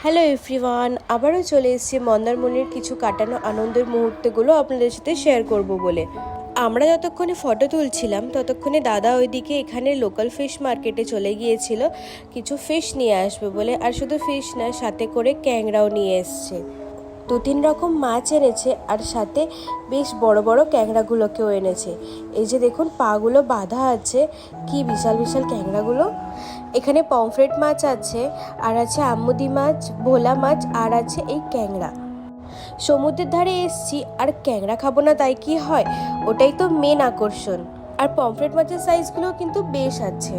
Hello everyone, আবারও চলে এসেছি মন্দারমণির কিছু কাটানো আনন্দের মুহূর্তগুলো আপনাদের সাথে শেয়ার করব বলে। আমরা যতক্ষণে ফটো তুলছিলাম ততক্ষণে দাদা ওইদিকে এখানে লোকাল ফিশ মার্কেটে চলে গিয়েছিল কিছু ফিশ নিয়ে আসবে বলে। আর শুধু ফিশ না, সাথে করে ক্যাংরাও নিয়ে এসছে। 2-3 রকম মাছ এনেছে আর সাথে বেশ বড় বড় ক্যাংরাগুলোকেও এনেছে। এই যে দেখুন পাগুলো বাঁধা আছে, কি বিশাল বিশাল ক্যাংরাগুলো। এখানে পমফ্রেট মাছ আছে, আর আছে আমুদি মাছ, ভোলা মাছ, আর আছে এই ক্যাংরা। সমুদ্রের ধারে এসছি আর ক্যাংরা খাবো না তাই কি হয়, ওটাই তো মেন আকর্ষণ। আর পমফ্রেট মাছের সাইজগুলো কিন্তু বেশ আছে।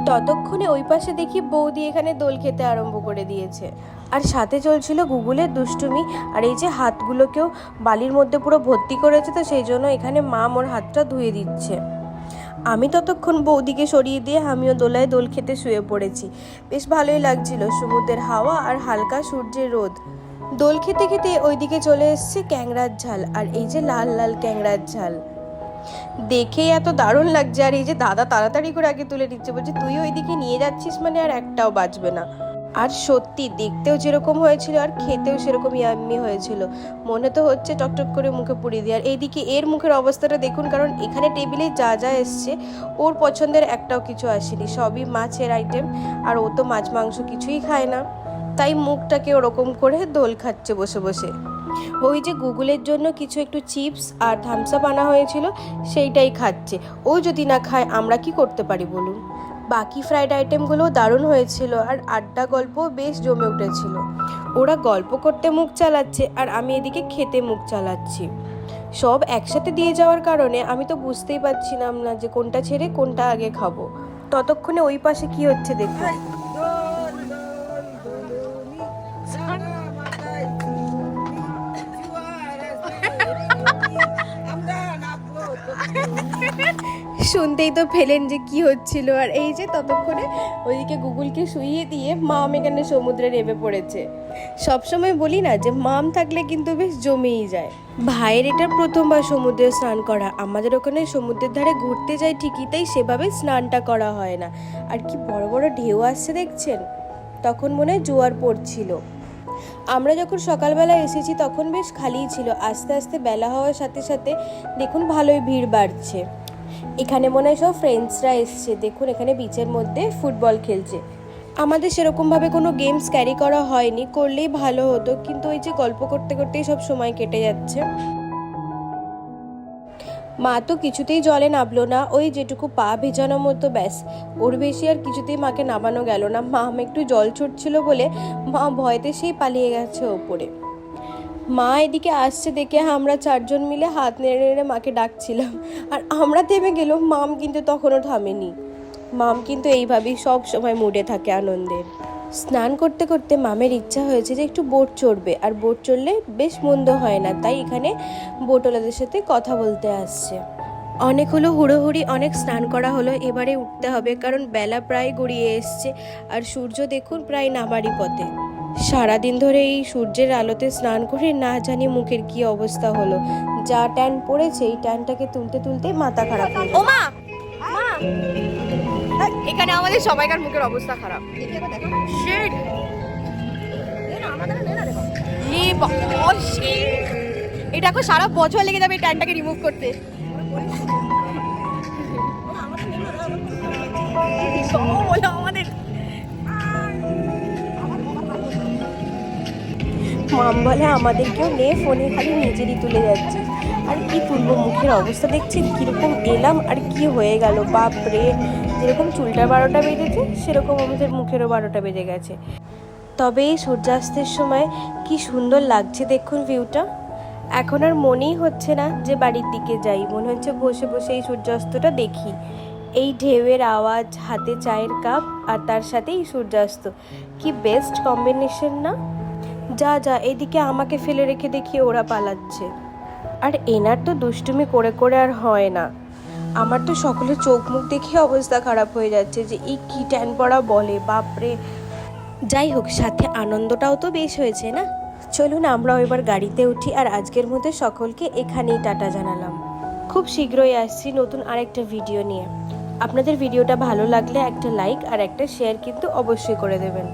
ততক্ষণে ওই পাশে দেখি বৌদি এখানে দোল খেতে আরম্ভ করে দিয়েছে, আর সাথে চলছিল গুগলের দুষ্টুমি। আর এই যে হাতগুলোকেও বালির মধ্যে পুরো ভর্তি করেছে, তো সেই জন্য এখানে মা ওর হাতটা ধুয়ে দিচ্ছে। আমি ততক্ষণ বৌদিকে সরিয়ে দিয়ে আমিও দোলায় দোল খেতে শুয়ে পড়েছি। বেশ ভালোই লাগছিল, সমুদ্রের হাওয়া আর হালকা সূর্যের রোদ। দোল খেতে খেতে ওইদিকে চলে এসছে ক্যাংরার ঝাল, আর এই যে লাল লাল ক্যাংরার ঝাল দেখেই এত দারুণ লাগছে। আর এই যে দাদা তাড়াতাড়ি করে আগে তুলে নিচ্ছে, বলছে তুই ওইদিকে নিয়ে যাচ্ছিস মানে আর একটাও বাঁচবে না। আর সত্যি দেখতেও যেরকম হয়েছিল আর খেতেও সেরকম ইয়াম্মি হয়েছিল, মনে তো হচ্ছে টকটক করে মুখে পুড়িয়ে দিয়ে। আর এইদিকে এর মুখের অবস্থাটা দেখুন, কারণ এখানে টেবিলে যা যা এসছে ওর পছন্দের একটাও কিছু আসেনি, সবই মাছের আইটেম। আর ও তো মাছ মাংস কিছুই খায় না, তাই মুখটাকে ওরকম করে দোল খাচ্ছে বসে বসে। ওই যে গুগলের জন্য কিছু একটু চিপস আর থামস আপ আনা হয়েছিল, সেইটাই খাচ্ছে। ও যদি না খায় আমরা কি করতে পারি বলুন। বাকি ফ্রাইড আইটেমগুলোও দারুণ হয়েছিল, আর আড্ডা গল্প বেশ জমে উঠেছিল। ওরা গল্প করতে মুখ চালাচ্ছে আর আমি এদিকে খেতে মুখ চালাচ্ছি। সব একসাথে দিয়ে যাওয়ার কারণে আমি তো বুঝতেই পারছিলাম না যে কোনটা ছেড়ে কোনটা আগে খাবো। ততক্ষণে ওই পাশে কি হচ্ছে দেখুন। শুনতেই তো ফেলেন যে কি হচ্ছিল। আর এই যে ততক্ষণে ওইদিকে গুগলকে শুইয়ে দিয়ে মাম এখানে সমুদ্রে নেমে পড়েছে। সবসময় বলি না যে মাম থাকলে কিন্তু বেশ জমেই যায়। ভাইয়ের এটা প্রথমবার সমুদ্রে স্নান করা। আমাদের ওখানে সমুদ্রের ধারে ঘুরতে যাই ঠিকই, তাই সেভাবে স্নানটা করা হয় না। আর কি বড় বড় ঢেউ আসছে দেখছেন, তখন মনে হয় জোয়ার পড়ছিল। আমরা যখন সকালবেলা এসেছি তখন বেশ খালিই ছিল, আস্তে আস্তে বেলা হওয়ার সাথে সাথে দেখুন ভালোই ভিড় বাড়ছে। এখানে মনে হয় সব ফ্রেন্ডসরা এসছে, দেখুন এখানে বিচের মধ্যে ফুটবল খেলছে। আমাদের সেরকমভাবে কোনো গেমস ক্যারি করা হয়নি, করলেই ভালো হতো, কিন্তু ওই যে গল্প করতে করতেই সব সময় কেটে যাচ্ছে। মা তো কিছুতেই জলে নামলো না, ওই যেটুকু পা ভেজানোর মতো ব্যাস, ওর বেশি আর কিছুতেই মাকে নামানো গেল না। মা একটু জল ছুটছিল বলে মা ভয়তে সেই পালিয়ে গেছে ওপরে। মা এদিকে আসছে দেখে আমরা 4 জন মিলে হাত নেড়ে নেড়ে মাকে ডাকছিলাম, আর আমরা থেমে গেল, মাম কিন্তু তখনও থামেনি। মাম কিন্তু এইভাবেই সব সময় মুডে থাকে আনন্দের। স্নান করতে করতে মামের ইচ্ছা হয়েছে যে একটু বোট চড়বে, আর বোট চড়লে বেশ মন্দ হয় না, তাই এখানে বোটওয়ালাদের সাথে কথা বলতে আসছে। অনেক হলো হুড়োহুড়ি, অনেক স্নান করা হলো, এবারে উঠতে হবে কারণ বেলা প্রায় গড়িয়ে এসছে আর সূর্য দেখুন প্রায় নামারই পথে। সারাদিন ধরে এই সূর্যের আলোতে স্নান করে না জানি মুখের কি অবস্থা হলো, যা ট্যান পড়েছে এই ট্যানটাকে তুলতে তুলতে মাথা খারাপ হয়ে গেল। এখানে আমাদের সবাইকার মুখের অবস্থা খারাপ। এটা এখন সারা বছর লেগে যাবে এই ট্যানটাকে রিমুভ করতে। আমাদের মাম বলে আমাদেরকেও নে, ফোনে খালি নিজেরই তুলে যাচ্ছিস। আর কি তুলবো, মুখের অবস্থা দেখছেন কিরকম এলাম আর কি হয়ে গেল, বাপরে। যেরকম চুলটার 12টা বেজেছে সেরকম আমাদের মুখেরও 12টা বেজে গেছে। তবে এই সূর্যাস্তের সময় কি সুন্দর লাগছে দেখুন ভিউটা। এখন আর মনেই হচ্ছে না যে বাড়ির দিকে যাই, মনে হচ্ছে বসে বসে এই সূর্যাস্তটা দেখি। এই ঢেউয়ের আওয়াজ, হাতে চায়ের কাপ, আর তার সাথে এই সূর্যাস্ত, কি বেস্ট কম্বিনেশন না। যা যা এদিকে আমাকে ফেলে রেখে দেখি ওরা পালাচ্ছে। আর এনার তো দুষ্টুমি করে করে আর হয় না। আমার তো সকলে চোখ মুখ দেখে অবস্থা খারাপ হয়ে যাচ্ছে যে এই কি ট্যান পড়া বলে, বাপরে। যাই হোক, সাথে আনন্দটাও তো বেশ হয়েছে না। চলুন আমরাও এবার গাড়িতে উঠি, আর আজকের মধ্যে সকলকে এখানেই টাটা জানালাম। খুব শীঘ্রই আসছি নতুন আরেকটা ভিডিও নিয়ে। আপনাদের ভিডিওটা ভালো লাগলে একটা লাইক আর একটা শেয়ার কিন্তু অবশ্যই করে দেবেন।